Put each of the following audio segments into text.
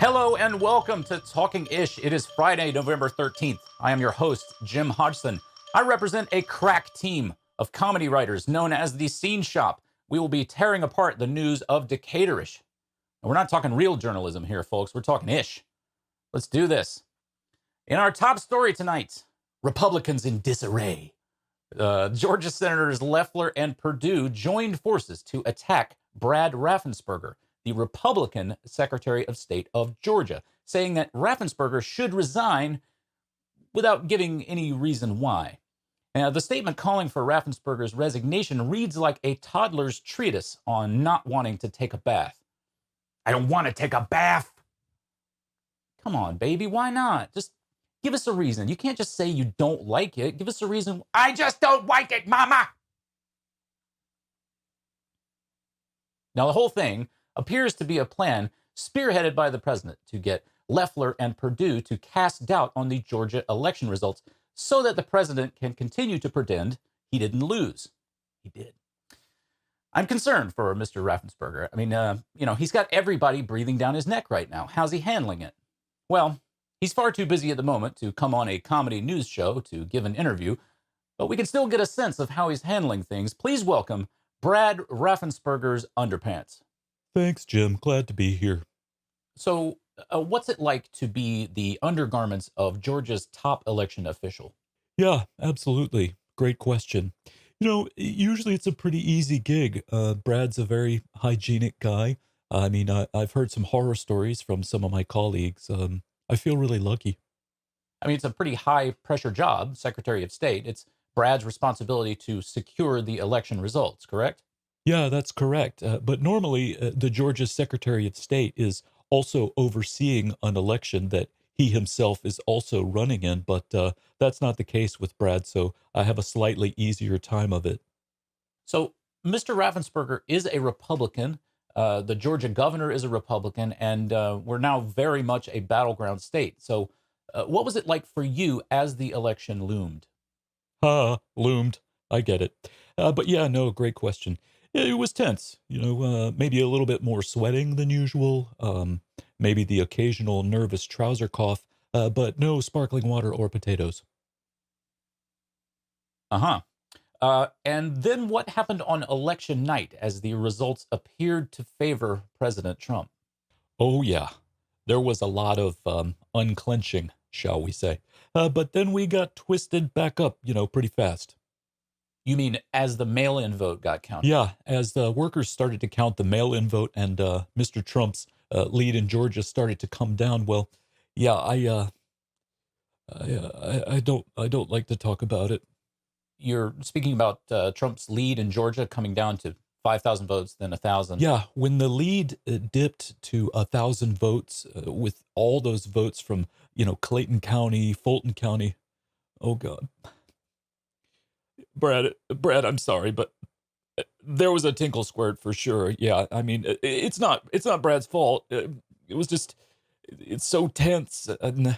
Hello and welcome to Talking Ish. It is Friday, November 13th. I am your host, Jim Hodgson. I represent a crack team of comedy writers known as the Scene Shop. We will be tearing apart the news of Decaturish. And we're not talking real journalism here, folks. We're talking ish. Let's do this. In our top story tonight, Republicans in disarray. Georgia Senators Loeffler and Perdue joined forces to attack Brad Raffensperger, the Republican Secretary of State of Georgia, saying that Raffensperger should resign without giving any reason why. Now, the statement calling for Raffensperger's resignation reads like a toddler's treatise on not wanting to take a bath. I don't want to take a bath. Come on, baby, why not? Just give us a reason. You can't just say you don't like it. Give us a reason. I just don't like it, mama. Now, the whole thing appears to be a plan spearheaded by the president to get Loeffler and Perdue to cast doubt on the Georgia election results so that the president can continue to pretend he didn't lose. He did. I'm concerned for Mr. Raffensperger. I mean, he's got everybody breathing down his neck right now. How's he handling it? Well, he's far too busy at the moment to come on a comedy news show to give an interview, but we can still get a sense of how he's handling things. Please welcome Brad Raffensperger's underpants. Thanks, Jim. Glad to be here. So, what's it like to be the undergarments of Georgia's top election official? Yeah, absolutely. Great question. Usually it's a pretty easy gig. Brad's a very hygienic guy. I mean, I've heard some horror stories from some of my colleagues. I feel really lucky. I mean, it's a pretty high-pressure job, Secretary of State. It's Brad's responsibility to secure the election results, correct? Yeah, that's correct. But normally, the Georgia Secretary of State is also overseeing an election that he himself is also running in. But that's not the case with Brad, so I have a slightly easier time of it. So, Mr. Raffensperger is a Republican. The Georgia governor is a Republican, and we're now very much a battleground state. So, what was it like for you as the election loomed? Loomed. I get it. But yeah, no, great question. It was tense, maybe a little bit more sweating than usual, maybe the occasional nervous trouser cough, but no sparkling water or potatoes. And then what happened on election night as the results appeared to favor President Trump? Oh, yeah. There was a lot of unclenching, shall we say. But then we got twisted back up, pretty fast. You mean as the mail-in vote got counted? Yeah, as the workers started to count the mail-in vote and Mr. Trump's lead in Georgia started to come down. Well, yeah, I don't like to talk about it. You're speaking about Trump's lead in Georgia coming down to 5,000 votes, then 1,000. Yeah, when the lead dipped to 1,000 votes, with all those votes from Clayton County, Fulton County. Oh God. Brad, I'm sorry, but there was a tinkle squirt for sure. Yeah, I mean, it's not Brad's fault. It was just, it's so tense, and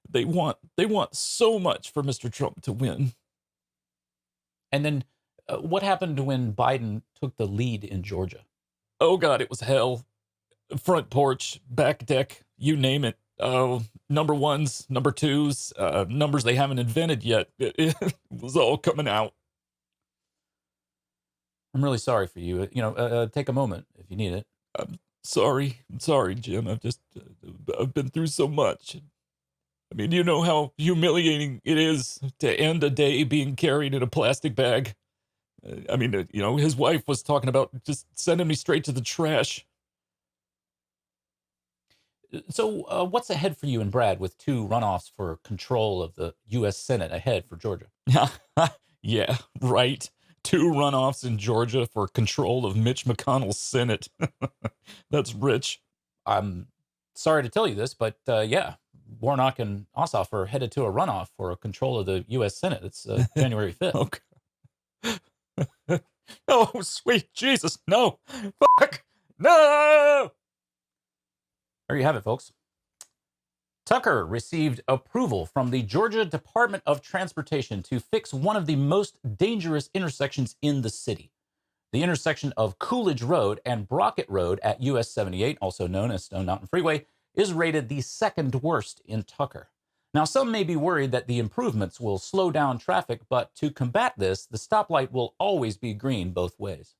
they want so much for Mr. Trump to win. And then what happened when Biden took the lead in Georgia? Oh God, it was hell. Front porch, back deck, you name it. Oh, number ones, number twos, numbers they haven't invented yet. It was all coming out. I'm really sorry for you. Take a moment if you need it. I'm sorry, Jim. I've been through so much. I mean, you know how humiliating it is to end a day being carried in a plastic bag. I mean, his wife was talking about just sending me straight to the trash. So what's ahead for you and Brad with two runoffs for control of the U.S. Senate ahead for Georgia? Yeah, right. 2 runoffs in Georgia for control of Mitch McConnell's Senate. That's rich. I'm sorry to tell you this, but yeah, Warnock and Ossoff are headed to a runoff for control of the U.S. Senate. It's January 5th. Okay. Oh, sweet Jesus, no. Fuck, no! There you have it, folks. Tucker received approval from the Georgia Department of Transportation to fix one of the most dangerous intersections in the city. The intersection of Coolidge Road and Brockett Road at US 78, also known as Stone Mountain Freeway, is rated the second worst in Tucker. Now, some may be worried that the improvements will slow down traffic, but to combat this, the stoplight will always be green both ways.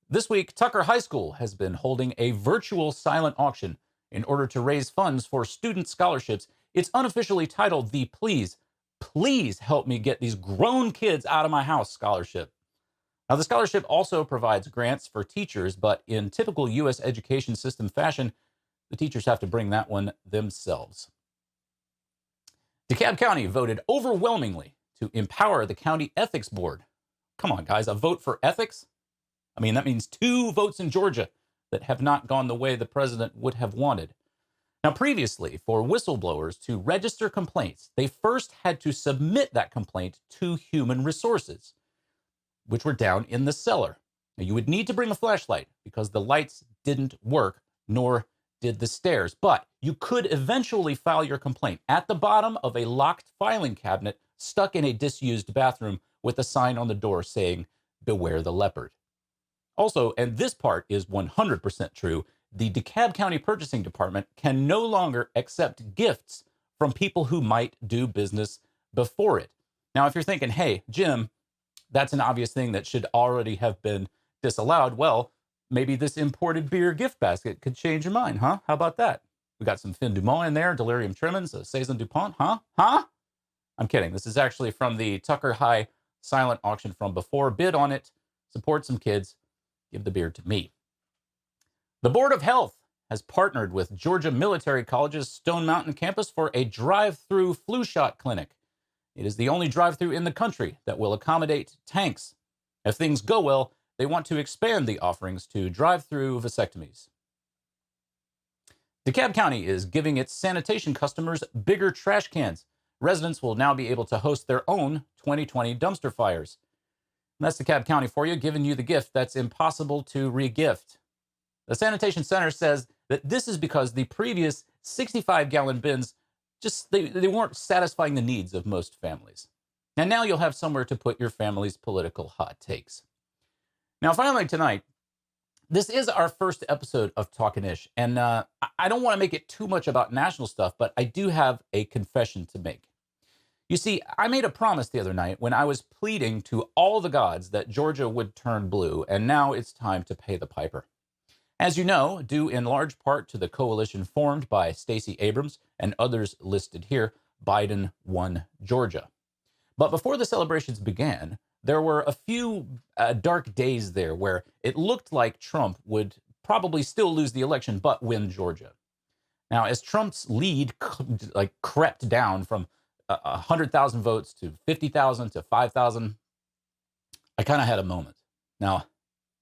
This week, Tucker High School has been holding a virtual silent auction in order to raise funds for student scholarships. It's unofficially titled the Please Help Me Get These Grown Kids Out of My House scholarship. Now, the scholarship also provides grants for teachers, but in typical U.S. education system fashion, the teachers have to bring that one themselves. DeKalb County voted overwhelmingly to empower the county ethics board. Come on, guys, a vote for ethics? I mean, that means 2 votes in Georgia that have not gone the way the president would have wanted. Now, previously, for whistleblowers to register complaints, they first had to submit that complaint to Human Resources, which were down in the cellar. Now, you would need to bring a flashlight because the lights didn't work, nor did the stairs. But you could eventually file your complaint at the bottom of a locked filing cabinet stuck in a disused bathroom with a sign on the door saying, "Beware the leopard." Also, and this part is 100% true, the DeKalb County Purchasing Department can no longer accept gifts from people who might do business before it. Now, if you're thinking, hey, Jim, that's an obvious thing that should already have been disallowed, well, maybe this imported beer gift basket could change your mind, huh? How about that? We got some Fin du Mont in there, Delirium Tremens, a Saison DuPont, huh? I'm kidding. This is actually from the Tucker High silent auction from before. Bid on it, support some kids, give the beer to me. The Board of Health has partnered with Georgia Military College's Stone Mountain campus for a drive-through flu shot clinic. It is the only drive-through in the country that will accommodate tanks. If things go well, they want to expand the offerings to drive-through vasectomies. DeKalb County is giving its sanitation customers bigger trash cans. Residents will now be able to host their own 2020 dumpster fires. And that's DeKalb County for you, giving you the gift that's impossible to re-gift. The Sanitation Center says that this is because the previous 65-gallon bins they weren't satisfying the needs of most families. And now you'll have somewhere to put your family's political hot takes. Now, finally tonight, this is our first episode of Talkin' Ish, and I don't want to make it too much about national stuff, but I do have a confession to make. You see, I made a promise the other night when I was pleading to all the gods that Georgia would turn blue, and now it's time to pay the piper. As you know, due in large part to the coalition formed by Stacey Abrams and others listed here, Biden won Georgia. But before the celebrations began, there were a few dark days there where it looked like Trump would probably still lose the election but win Georgia. Now, as Trump's lead crept down from 100,000 votes to 50,000 to 5,000, I kind of had a moment. Now,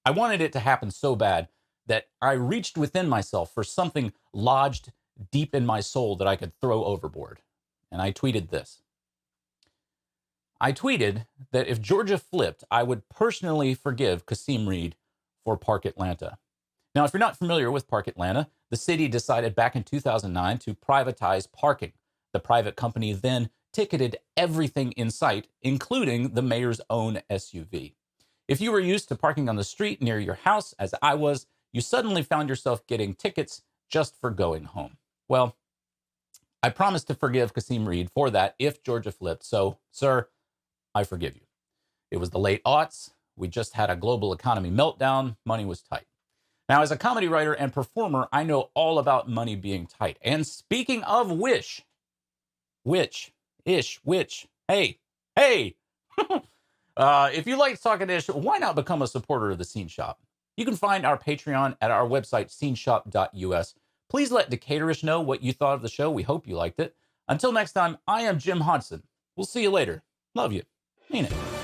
I wanted it to happen so bad that I reached within myself for something lodged deep in my soul that I could throw overboard. And I tweeted this. I tweeted that if Georgia flipped, I would personally forgive Kasim Reed for Park Atlanta. Now, if you're not familiar with Park Atlanta, the city decided back in 2009 to privatize parking. The private company then ticketed everything in sight, including the mayor's own SUV. If you were used to parking on the street near your house, as I was, you suddenly found yourself getting tickets just for going home. Well, I promised to forgive Kasim Reed for that if Georgia flipped. So, sir, I forgive you. It was the late aughts. We just had a global economy meltdown. Money was tight. Now, as a comedy writer and performer, I know all about money being tight. And speaking of hey, if you like Talkin' Ish, why not become a supporter of the Scene Shop? You can find our Patreon at our website, sceneshop.us. Please let Decaturish know what you thought of the show. We hope you liked it. Until next time, I am Jim Hodson. We'll see you later. Love you. Mean it.